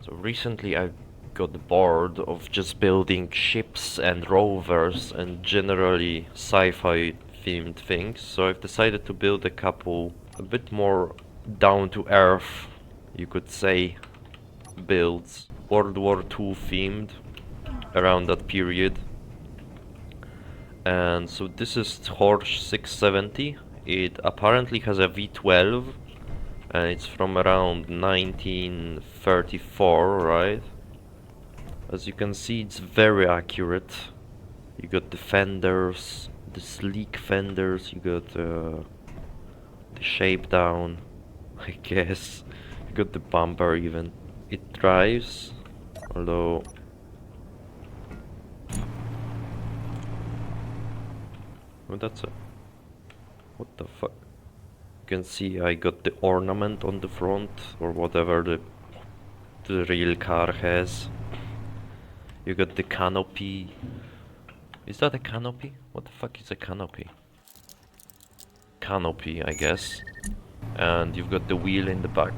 So recently I got bored of just building ships and rovers and generally sci-fi themed things, so I've decided to build a couple a bit more down to earth, you could say, builds. World War II themed around that period. And so this is Horch 670. It apparently has a V12 and it's from around 1934, right? As you can see, it's very accurate. You got the fenders, the sleek fenders, you got the shape down, I guess. You got the bumper even. It drives, although... Oh, that's a... What the fuck? You can see I got the ornament on the front, or whatever the real car has. You got the canopy. Is that a canopy? What the fuck is a canopy? Canopy, I guess. And you've got the wheel in the back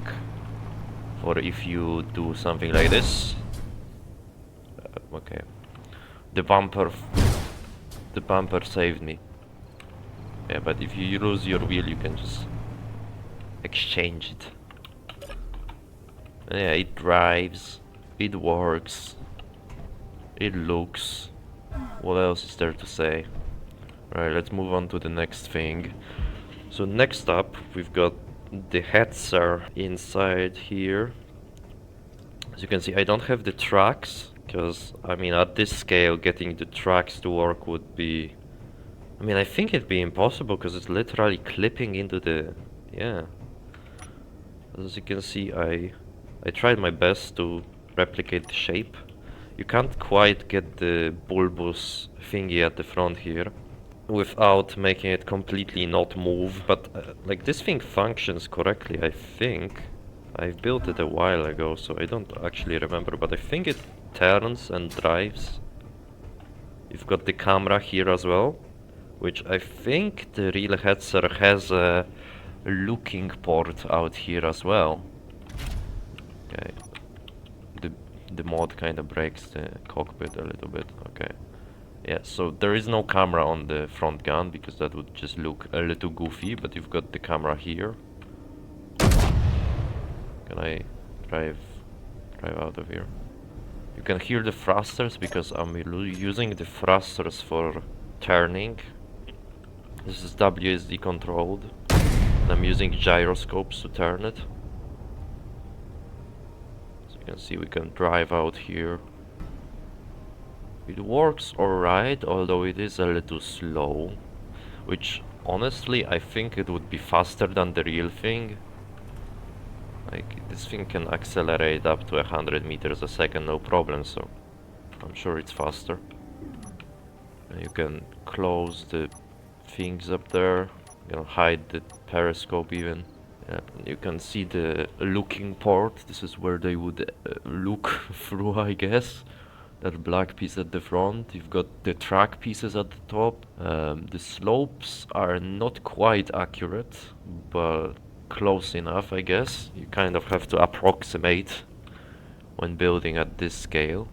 for if you do something like this. Okay. The bumper saved me. Yeah, but if you lose your wheel, you can just exchange it. Yeah, it drives, it works, it looks. What else is there to say? Right, let's move on to the next thing. So next up, we've got the headser inside here. As you can see, I don't have the tracks, because, I mean, at this scale, getting the tracks to work would be... I mean, I think it'd be impossible, because it's literally clipping into the... Yeah. As you can see, I tried my best to replicate the shape. You can't quite get the bulbous thingy at the front here without making it completely not move, but like this thing functions correctly, I think. I built it a while ago, so I don't actually remember, but I think it turns and drives. You've got the camera here as well, which I think the real headset has a looking port out here as well. Okay. The mod kind of breaks the cockpit a little bit. Okay. Yeah, so there is no camera on the front gun because that would just look a little goofy, but you've got the camera here. Can I drive out of here? You can hear the thrusters because I'm using the thrusters for turning. This is WSD controlled. And I'm using gyroscopes to turn it. So you can see we can drive out here. It works alright, although it is a little slow. Which, honestly, I think it would be faster than the real thing. Like, this thing can accelerate up to 100 meters a second, no problem, so I'm sure it's faster. And you can close the things up there. You can hide the periscope even. You can see the looking port. This is where they would look through, I guess. That black piece at the front. You've got the track pieces at the top. The slopes are not quite accurate, but close enough, I guess. You kind of have to approximate when building at this scale.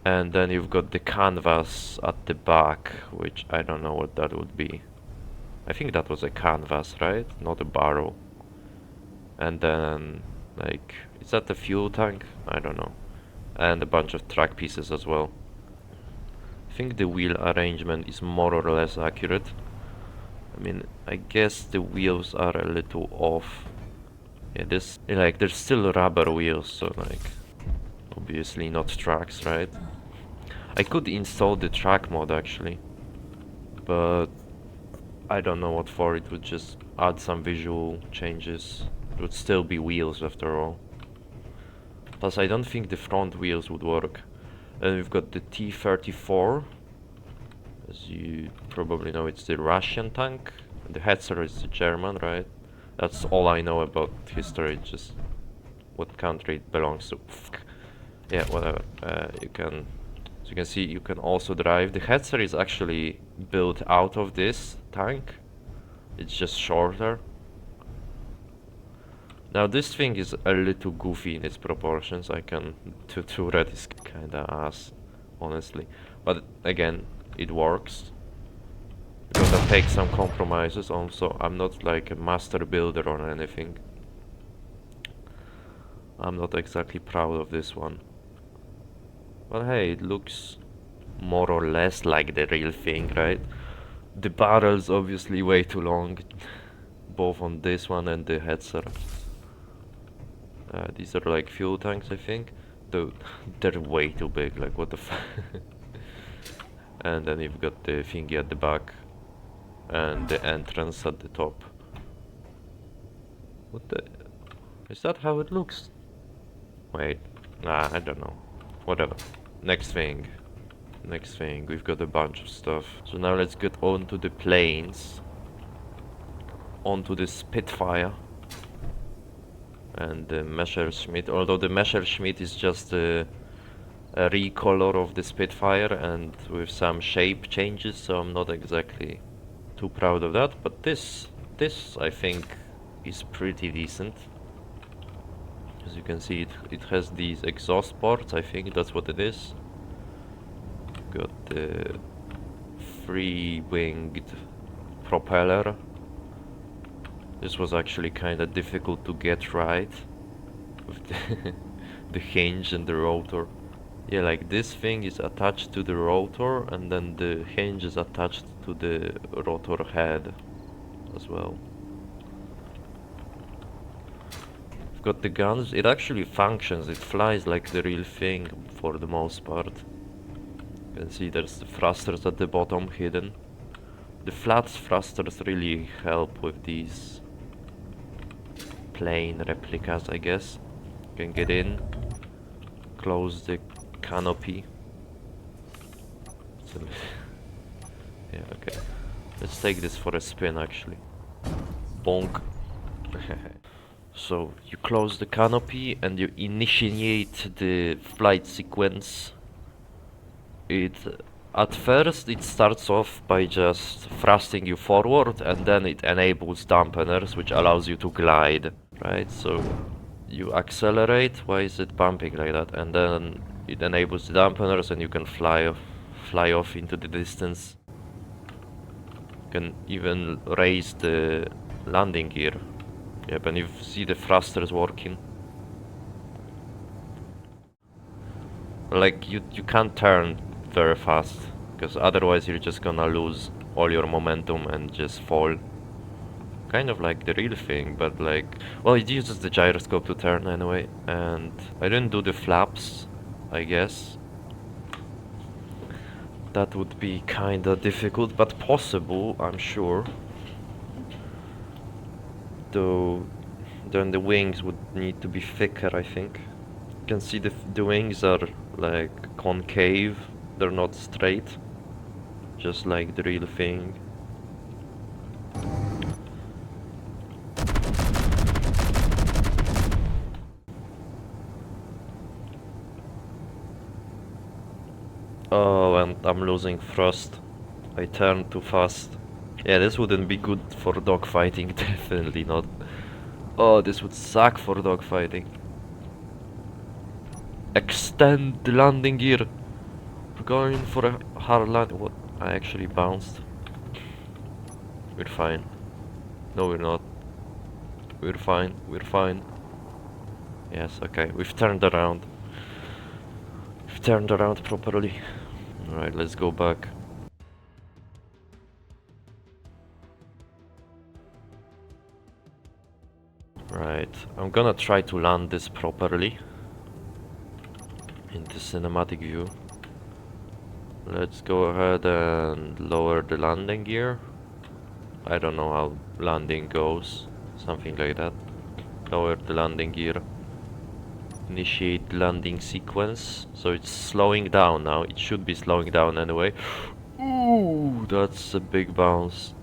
And then you've got the canvas at the back, which I don't know what that would be. I think that was a canvas, right? Not a barrel. And then, like, is that the fuel tank? I don't know. And a bunch of track pieces as well. I think the wheel arrangement is more or less accurate. I mean, I guess the wheels are a little off. Yeah, this, like, there's still rubber wheels, so like, obviously not tracks, right? I could install the track mod actually, but I don't know what for. It would just add some visual changes. It would still be wheels after all. Plus, I don't think the front wheels would work. And we've got the T-34. As you probably know, it's the Russian tank. The Hetzer is the German, right? That's all I know about history, just what country it belongs to. Yeah, whatever. You can, as you can see, you can also drive. The Hetzer is actually built out of this tank. It's just shorter. Now this thing is a little goofy in its proportions. I can to red is kinda ass, honestly. But again, it works. Because I take some compromises also. I'm not like a master builder or anything. I'm not exactly proud of this one. But hey, it looks more or less like the real thing, right? The barrel's obviously way too long, both on this one and the headset. These are like fuel tanks, I think. Dude, they're way too big, like what the f. And then you've got the thingy at the back and the entrance at the top. What the? Is that how it looks? Wait, nah, I don't know. Whatever. Next thing. Next thing, we've got a bunch of stuff. So now let's get on to the planes. Onto the Spitfire. And the Messerschmitt. Although the Messerschmitt is just a recolor of the Spitfire and with some shape changes, so I'm not exactly too proud of that. But this I think is pretty decent. As you can see, it has these exhaust ports, I think that's what it is. Got the free-winged propeller. This was actually kinda difficult to get right with the hinge and the rotor. Yeah, like this thing is attached to the rotor and then the hinge is attached to the rotor head as well. We've got the guns. It actually functions. It flies like the real thing for the most part. You can see there's the thrusters at the bottom hidden. The flat thrusters really help with these plane replicas, I guess. You can get in, close the canopy. Yeah, okay. Let's take this for a spin actually. Bonk. So you close the canopy and you initiate the flight sequence. At first it starts off by just thrusting you forward and then it enables dampeners, which allows you to glide, right? So you accelerate, why is it bumping like that? And then it enables the dampeners and you can fly off into the distance. You can even raise the landing gear. Yep, and you see the thrusters working. Like you can't turn very fast, because otherwise you're just gonna lose all your momentum and just fall. Kind of like the real thing, but like, well, it uses the gyroscope to turn anyway, and I didn't do the flaps, I guess. That would be kinda difficult, but possible, I'm sure. Though, then the wings would need to be thicker, I think. You can see the wings are like concave, they're not straight, just like the real thing. Oh, and I'm losing thrust. I turned too fast. Yeah, this wouldn't be good for dogfighting, definitely not. Oh, this would suck for dogfighting. Extend the landing gear. We're going for a hard landing. What? I actually bounced. We're fine. No, we're not. We're fine. We're fine. Yes, okay. We've turned around. We've turned around properly. Alright, let's go back. Right, I'm gonna try to land this properly in the cinematic view. Let's go ahead and lower the landing gear. I don't know how landing goes, something like that. Lower the landing gear. Initiate landing sequence. So it's slowing down now. It should be slowing down anyway. Ooh, that's a big bounce.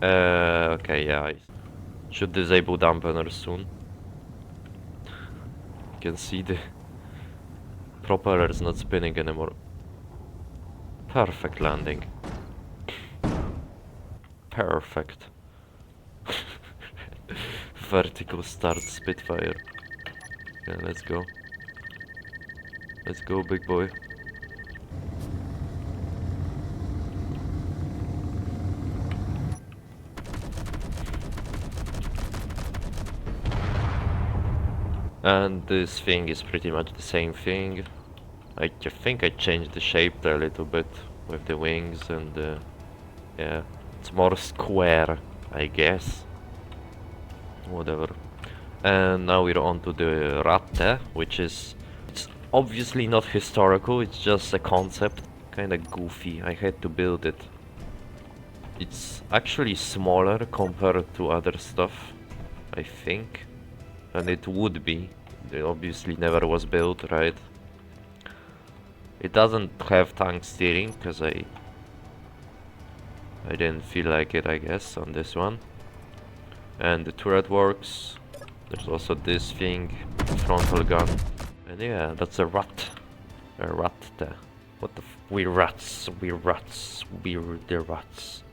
Okay, yeah. I should disable dampeners soon. You can see the propeller is not spinning anymore. Perfect landing. Perfect. vertical start Spitfire. Okay, let's go. Let's go, big boy. And this thing is pretty much the same thing. I think I changed the shape there a little bit with the wings and yeah, it's more square, I guess. Whatever. And now we're on to the ratte, which is... it's obviously not historical, it's just a concept. Kinda goofy, I had to build it. It's actually smaller compared to other stuff, I think. And it would be. It obviously never was built, right? It doesn't have tank steering, because I didn't feel like it, I guess, on this one. And the turret works. There's also this thing, frontal gun. And yeah, that's a rat. A rat. What the we're rats, we're rats, we're the rats.